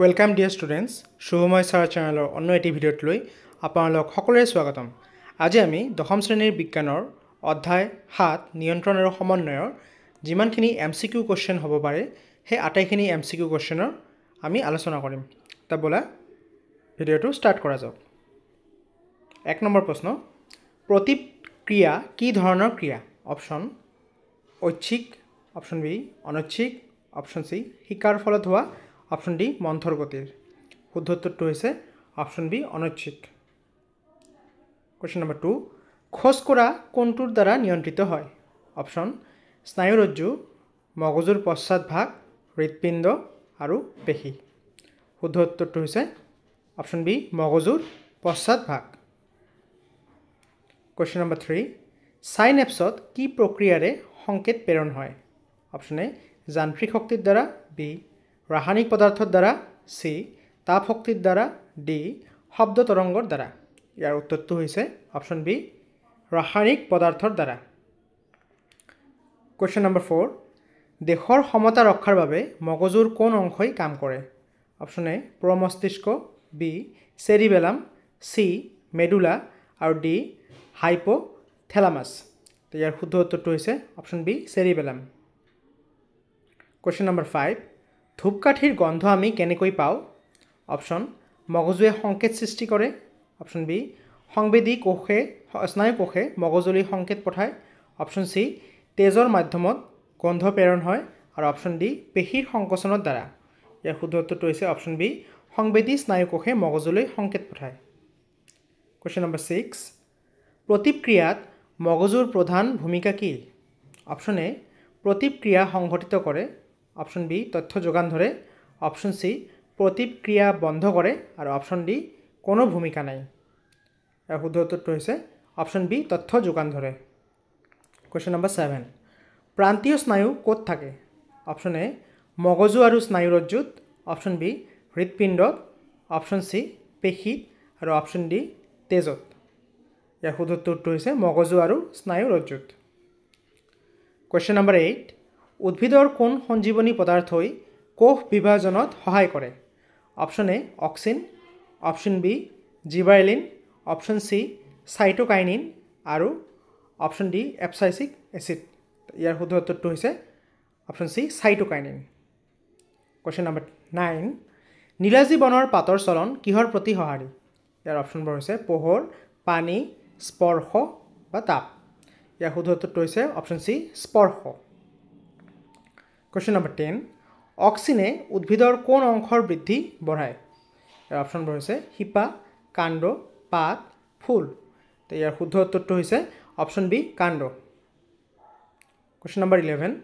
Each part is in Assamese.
Welcome dear students, Shubhamoy sir চ্যানেলৰ অন্য এটি ভিডিঅ'ত লৈ আপোনালোক সকলোৰে স্বাগতম। আজি আমি দশম শ্ৰেণীৰ বিজ্ঞানৰ অধ্যায় 7 নিয়ন্ত্ৰণ আৰু সমন্বয়ৰ যিমানখিনি MCQ কোৱেশ্চন হ'ব পাৰে সেই আটাইখিনি MCQ কোৱেশ্চনৰ আমি আলোচনা কৰিম। তা বলা ভিডিঅ'টো ষ্টাৰ্ট কৰা যাওক। 1 নম্বৰ প্ৰশ্ন, প্ৰতিক্ৰিয়া কি ধৰণৰ ক্ৰিয়া? অপচন ঐচ্ছিক, অপচন বি অনৈচ্ছিক, অপচন সি শিকাৰ ফলত হোৱা, অপশন ডি মন্থৰ গতিৰ। শুদ্ধ উত্তৰটো হৈছে অপশন বি অনৈচ্ছিক। কোৱেশ্চন নম্বৰ 2, খোজ কৰা কোনটোৰ দ্বাৰা নিয়ন্ত্ৰিত হয়? অপশন স্নায়ুৰজ্জু, মগজুৰ পশ্চাদভাগ, হৃৎপিণ্ড আৰু পেশী। শুদ্ধ উত্তৰটো হৈছে অপশন বি মগজুৰ পশ্চাদভাগ। কোৱেশ্চন নম্বৰ 3, সাইনেপছত কি প্ৰক্ৰিয়াৰে সংকেত প্ৰেৰণ হয়? অপশন এ যান্ত্ৰিক শক্তিৰ দ্বাৰা, বি ৰাসায়নিক পদাৰ্থৰ দ্বাৰা, সি তাপ শক্তিৰ দ্বাৰা, ডি শব্দ তৰংগৰ দ্বাৰা। ইয়াৰ উত্তৰটো হৈছে অপশন বি ৰাসায়নিক পদাৰ্থৰ দ্বাৰা। কোৱেশ্চন নম্বৰ 4, দেহৰ সমতা ৰক্ষাৰ বাবে মগজুৰ কোন অংশই কাম কৰে? অপশন এ প্ৰমস্তিষ্ক, বি চেৰিবেলাম, সি মেডুলা আৰু ডি হাইপোথেলামাছ। ইয়াৰ শুদ্ধ উত্তৰটো হৈছে option B cerebellum. Question number 5, ধূপকাঠিৰ গন্ধ আমি কেনেকৈ পাওঁ? অপশন মগজুৱে সংকেত সৃষ্টি কৰে, অপশন বি সংবেদী কোষে স্নায়ু কোষে মগজুলৈ সংকেত পঠায়, অপশন সি তেজৰ মাধ্যমত গন্ধ প্ৰেৰণ হয় আৰু অপশন ডি পেশীৰ সংকোচনৰ দ্বাৰা। ইয়াৰ শুদ্ধ উত্তৰটো হৈছে অপশন বি সংবেদী স্নায়ু কোষে মগজুলৈ সংকেত পঠায়। কোৱেশ্চন নম্বৰ 6, প্ৰতিক্ৰিয়াত মগজুৰ প্ৰধান ভূমিকা কি? অপশন এ প্ৰতিক্ৰিয়া সংঘটিত কৰে, অপশন বি তথ্য যোগান ধৰে, অপশন সি প্ৰতিক্ৰিয়া বন্ধ কৰে আৰু অপশন ডি কোনো ভূমিকা নাই। ইয়াৰ শুদ্ধ উত্তৰটো হৈছে অপশন বি তথ্য যোগান ধৰে। কোৱেশ্চন নম্বৰ 7, প্ৰান্তীয় স্নায়ু ক'ত থাকে? অপশন এ মগজু আৰু স্নায়ুৰজ্জুত, অপশন বি হৃৎপিণ্ডত, অপশন সি পেশীত আৰু অপশন ডি তেজত। ইয়াৰ শুদ্ধ উত্তৰটো হৈছে মগজু আৰু স্নায়ুৰজ্জুত। কোৱেশ্চন নম্বৰ 8, উদ্ভিদৰ কোন সঞ্জীৱনী পদাৰ্থই কোষ বিভাজনত সহায় কৰে? Option A auxin, option B gibberellin, option C cytokinin আৰু অপশন ডি এপচাইচিক এচিড। ইয়াৰ শুদ্ধ উত্তৰটো হৈছে option C cytokinin. Question number 9, নীলাজী বনৰ পাতৰ চলন কিহৰ প্ৰতি সঁহাৰি? ইয়াৰ অপশনবোৰ হৈছে পোহৰ, পানী, স্পৰ্শ বা তাপ। ইয়াৰ শুদ্ধ উত্তৰটো হৈছে অপশন সি স্পৰ্শ। কোৱেশ্চন নম্বৰ 10, অক্সিনে উদ্ভিদৰ কোন অংশৰ বৃদ্ধি বঢ়ায়? ইয়াৰ অপশনবোৰ হৈছে শিপা, কাণ্ড, পাত, ফুল। তো ইয়াৰ শুদ্ধ উত্তৰটো হৈছে অপশন বি কাণ্ড। কোৱেশ্চন নম্বৰ 11,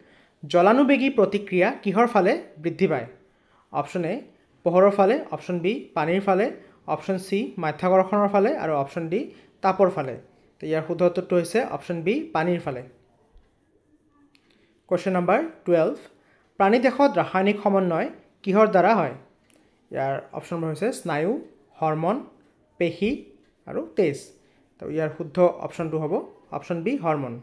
জলানুবেগী প্ৰতিক্ৰিয়া কিহৰ ফালে বৃদ্ধি পায়? অপশন এ পোহৰৰ ফালে, অপশন বি পানীৰ ফালে, অপশন সি মাধ্যাকৰ্ষণৰ ফালে আৰু অপশন ডি তাপৰ ফালে। তো ইয়াৰ শুদ্ধ উত্তৰটো হৈছে অপশন বি পানীৰ ফালে। কোৱেশ্চন নম্বৰ 12, প্ৰাণীদেহত ৰাসায়নিক সমন্বয় কিহৰ দ্বাৰা হয়? ইয়াৰ অপশনবোৰ হৈছে স্নায়ু, হৰমন, পেশী আৰু তেজ। তো ইয়াৰ শুদ্ধ অপশনটো হ'ব option B hormone.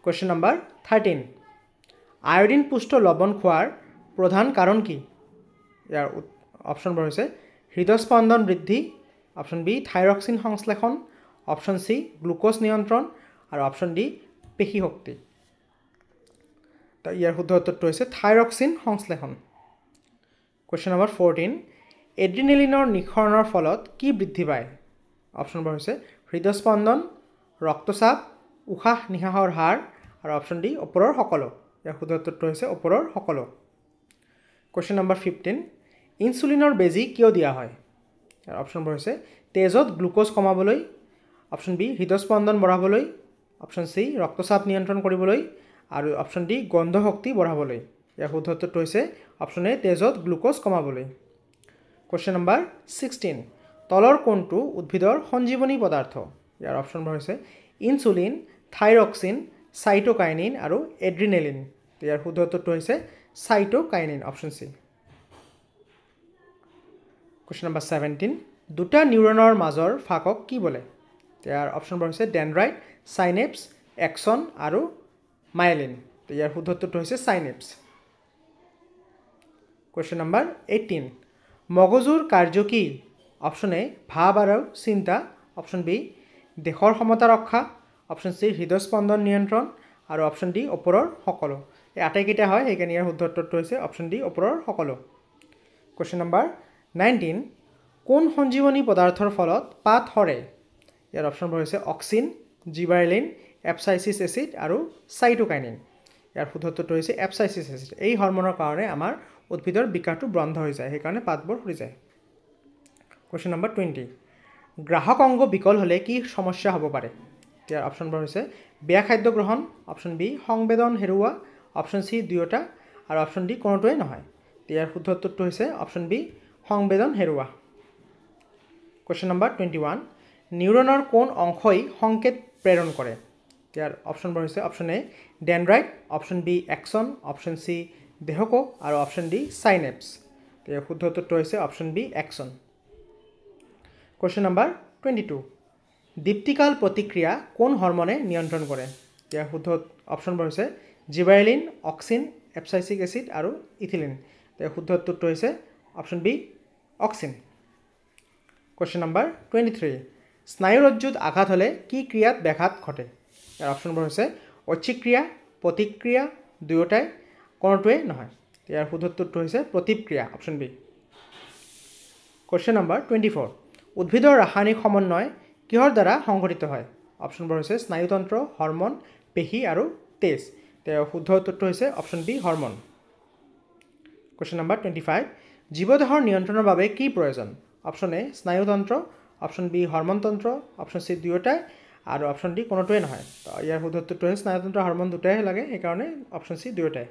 Question number 13, iodine পুষ্ট লৱণ খোৱাৰ প্ৰধান কাৰণ কি? ইয়াৰ অপশনবোৰ হৈছে হৃদস্পন্দন বৃদ্ধি, অপশন বি থাইৰক্সিন সংশ্লেষণ, অপশন সি গ্লুক'জ নিয়ন্ত্ৰণ আৰু অপশন ডি পেশী শক্তি। তো ইয়াৰ শুদ্ধ উত্তৰটো হৈছে থাইৰক্সিন সংশ্লেষণ। কোৱেশ্চন নম্বৰ 14, এড্ৰিনেলিনৰ নিঃসৰণৰ ফলত কি বৃদ্ধি পায়? অপশনবোৰ হৈছে হৃদস্পন্দন, ৰক্তচাপ, উশাহ নিশাহৰ হাৰ আৰু অপশন ডি ওপৰৰ সকলো। ইয়াৰ শুদ্ধ উত্তৰটো হৈছে ওপৰৰ সকলো। কোৱেশ্চন নম্বৰ 15, ইনচুলিনৰ বেজী কিয় দিয়া হয়? ইয়াৰ অপশনবোৰ হৈছে তেজত গ্লুক'জ কমাবলৈ, অপশন বি হৃদস্পন্দন বঢ়াবলৈ, অপশন চি ৰক্তচাপ নিয়ন্ত্ৰণ কৰিবলৈ আৰু অপশন ডি গন্ধ শক্তি বঢ়াবলৈ। ইয়াৰ শুদ্ধ উত্তৰটো হৈছে অপশন এ তেজত গ্লুক'জ কমাবলৈ। কোৱেশ্চন নম্বৰ 16, তলৰ কোনটো উদ্ভিদৰ সঞ্জীৱনী পদাৰ্থ? ইয়াৰ অপশনবোৰ হৈছে ইনচুলিন, থাইৰক্সিন, চাইটোকাইনিন আৰু এড্ৰিনেলিন। ইয়াৰ শুদ্ধ উত্তৰটো হৈছে চাইটোকাইনিন, অপশন চি। কোৱেশ্চন নম্বৰ 17, দুটা নিউৰনৰ মাজৰ ফাকক কি বোলে? ইয়াৰ অপশনবোৰ হৈছে ডেনড্ৰাইট, চাইনেপছ, এক্সন আৰু মাইলিন। ইয়াৰ শুদ্ধ উত্তৰটো হৈছে চাইনেপছ। কুৱেশ্যন নম্বৰ 18 মগজুৰ কাৰ্য কি অপশ্যন এ ভাৱ আৰু চিন্তা অপশ্যন বি দেহৰ সমতা ৰক্ষা অপশ্যন চি হৃদস্পন্দন নিয়ন্ত্ৰণ আৰু অপশ্যন ডি ওপৰৰ সকলো এই আটাইকেইটা হয় সেইকাৰণে ইয়াৰ শুদ্ধ উত্তৰটো হৈছে অপশ্যন ডি ওপৰৰ সকলো কুৱেশ্যন নম্বৰ 19 কোন সঞ্জীৱনী পদাৰ্থৰ ফলত পাত সৰে ইয়াৰ অপশ্যনবোৰ হৈছে অক্সিন জিবাৰেলিন এপচাইচিছ এচিড আৰু চাইটোকাইনিন ইয়াৰ শুদ্ধ উত্তৰটো হৈছে এপচাইচিছ এচিড এই হৰমনৰ কাৰণে আমাৰ উদ্ভিদৰ বিকাশটো বন্ধ হৈ যায় সেইকাৰণে পাতবোৰ সৰি যায় কুৱেশ্যন নম্বৰ 20 গ্ৰাহক অংগ বিকল হ'লে কি সমস্যা হ'ব পাৰে ইয়াৰ অপশ্যনবোৰ হৈছে বেয়া খাদ্য গ্ৰহণ অপশ্যন বি সংবেদন হেৰুওৱা অপশ্যন চি দুয়োটা আৰু অপশ্যন ডি কোনোটোৱেই নহয় ইয়াৰ শুদ্ধ উত্তৰটো হৈছে অপশ্যন বি সংবেদন হেৰুওৱা কুৱেশ্যন নম্বৰ 21 নিউৰনৰ কোন অংশই সংকেত প্ৰেৰণ কৰে ইয়াৰ অপশ্যনবোৰ হৈছে option A dendrite option B axon option C দেহক আৰু অপশ্যন ডি চাইনেপছ ইয়াৰ শুদ্ধ উত্তৰটো হৈছে option B axon question number 22 দীপ্তিকাল প্ৰতিক্ৰিয়া কোন হৰমনে নিয়ন্ত্ৰণ কৰে ইয়াৰ শুদ্ধ অপশ্যনবোৰ হৈছে জিবাৰেলিন অক্সিন এপচাইচিক এচিড আৰু ইথিলিন ইয়াৰ শুদ্ধ উত্তৰটো হৈছে option B auxin question number 23 স্নায়ুৰজ্জুত আঘাত হ'লে কি ক্ৰিয়াত ব্যাঘাত ঘটে ইয়াৰ অপশ্যনবোৰ হৈছে ঐচ্ছিক ক্ৰিয়া প্ৰতিক্ৰিয়া দুয়োটাই কোনোটোৱে নহয় ইয়াৰ শুদ্ধ উত্তৰটো হৈছে প্ৰতিক্ৰিয়া অপশ্যন বি কুৱেশ্যন নম্বৰ 24 উদ্ভিদৰ ৰাসায়নিক সমন্বয় কিহৰ দ্বাৰা সংঘটিত হয় অপশ্যনবোৰ হৈছে স্নায়ুতন্ত্ৰ হৰমন পেশী আৰু তেজ ইয়াৰ শুদ্ধ উত্তৰটো হৈছে option B hormone question number 25 জীৱদেহৰ নিয়ন্ত্ৰণৰ বাবে কি প্ৰয়োজন অপশ্যন এ স্নায়ুতন্ত্ৰ অপশ্যন বি হৰমনতন্ত্ৰ অপশ্যন চি দুয়োটাই আৰু অপশ্যন ডি কোনোটোৱে নহয় তো ইয়াৰ শুদ্ধ উত্তৰটো হৈছে স্নায়ুতন্ত্ৰ হৰমন দুটাই লাগে সেইকাৰণে অপশ্যন চি দুয়োটাই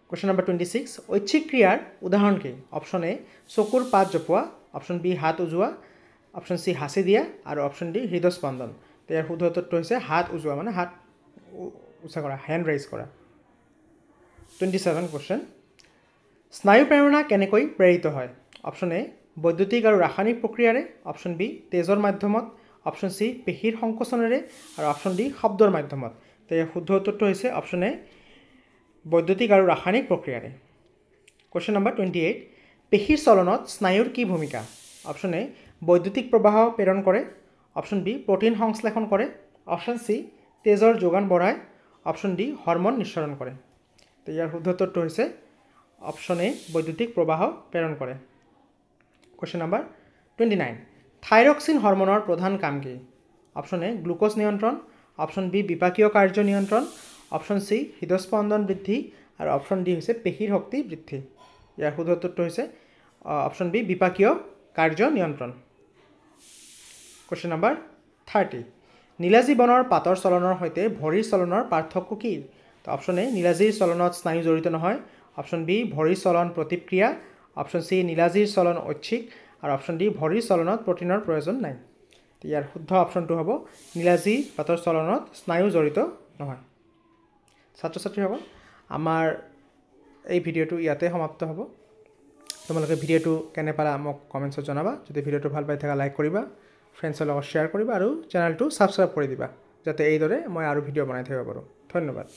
কুৱেশ্যন নম্বৰ 26 ঐচ্ছিক ক্ৰিয়াৰ উদাহৰণ কি অপশ্যন এ চকুৰ পাত জপোৱা অপশ্যন বি হাত উজোৱা অপশ্যন চি হাঁচি দিয়া আৰু অপশ্যন ডি হৃদস্পন্দন ইয়াৰ শুদ্ধ উত্তৰটো হৈছে হাত উজোৱা মানে হাত উচা কৰা হেণ্ড ৰেইজ কৰা 27 কুৱেশ্যন স্নায়ু প্ৰেৰণা কেনেকৈ প্ৰেৰিত হয় অপশ্যন এ বৈদ্যুতিক আৰু ৰাসায়নিক প্ৰক্ৰিয়াৰে অপশ্যন বি তেজৰ মাধ্যমত অপশ্যন চি পেশীৰ সংকোচনেৰে আৰু অপশ্যন ডি শব্দৰ মাধ্যমত ইয়াৰ শুদ্ধ উত্তৰটো হৈছে অপশ্যন এ বৈদ্যুতিক আৰু ৰাসায়নিক প্ৰক্ৰিয়াৰে কুৱেশ্যন নম্বৰ 28 পেশীৰ চলনত স্নায়ুৰ কি ভূমিকা অপশ্যন এ বৈদ্যুতিক প্ৰবাহ প্ৰেৰণ কৰে অপশ্যন বি প্ৰটিন সংশ্লেষণ কৰে অপশ্যন চি তেজৰ যোগান বঢ়ায় অপশ্যন ডি হৰমন নিঃসৰণ কৰে তো ইয়াৰ শুদ্ধ উত্তৰটো হৈছে অপশ্যন এ বৈদ্যুতিক প্ৰবাহ প্ৰেৰণ কৰে কুৱেশ্যন নম্বৰ 29 থাইৰক্সিন হৰমনৰ প্ৰধান কাম কি অপশ্যন এ গ্লুক'জ নিয়ন্ত্ৰণ অপশ্যন বি বিপাকীয় কাৰ্য নিয়ন্ত্ৰণ অপশ্যন চি হৃদস্পন্দন বৃদ্ধি আৰু অপশ্যন ডি হৈছে পেশীৰ শক্তি বৃদ্ধি ইয়াৰ শুদ্ধ উত্তৰটো হৈছে অপশ্যন বি বিপাকীয় কাৰ্য নিয়ন্ত্ৰণ কুৱেশ্যন নম্বৰ 30 নীলাজী বনৰ পাতৰ চলনৰ সৈতে ভৰিৰ চলনৰ পাৰ্থক্য কি তো অপশ্যন এ নীলাজীৰ চলনত স্নায়ু জড়িত নহয় অপশ্যন বি ভৰিৰ চলন প্ৰতিক্ৰিয়া অপশ্যন চি নীলাজীৰ চলন ঐচ্ছিক আৰু অপশ্যন ডি ভৰিৰ চলনত প্ৰটিনৰ প্ৰয়োজন নাই ইয়াৰ শুদ্ধ অপশ্যনটো হ'ব নীলাজী পাতৰ চলনত স্নায়ু জড়িত নহয় ছাত্ৰ ছাত্ৰীসকল আমাৰ এই ভিডিঅ'টো ইয়াতে সমাপ্ত হ'ব তোমালোকে ভিডিঅ'টো কেনে পালা মোক কমেণ্টছত জনাবা যদি ভিডিঅ'টো ভাল পাই থাকা লাইক কৰিবা ফ্ৰেণ্ডছৰ লগত শ্বেয়াৰ কৰিবা আৰু চেনেলটো ছাবস্ক্ৰাইব কৰি দিবা যাতে এইদৰে মই আৰু ভিডিঅ' বনাই থাকিব পাৰোঁ ধন্যবাদ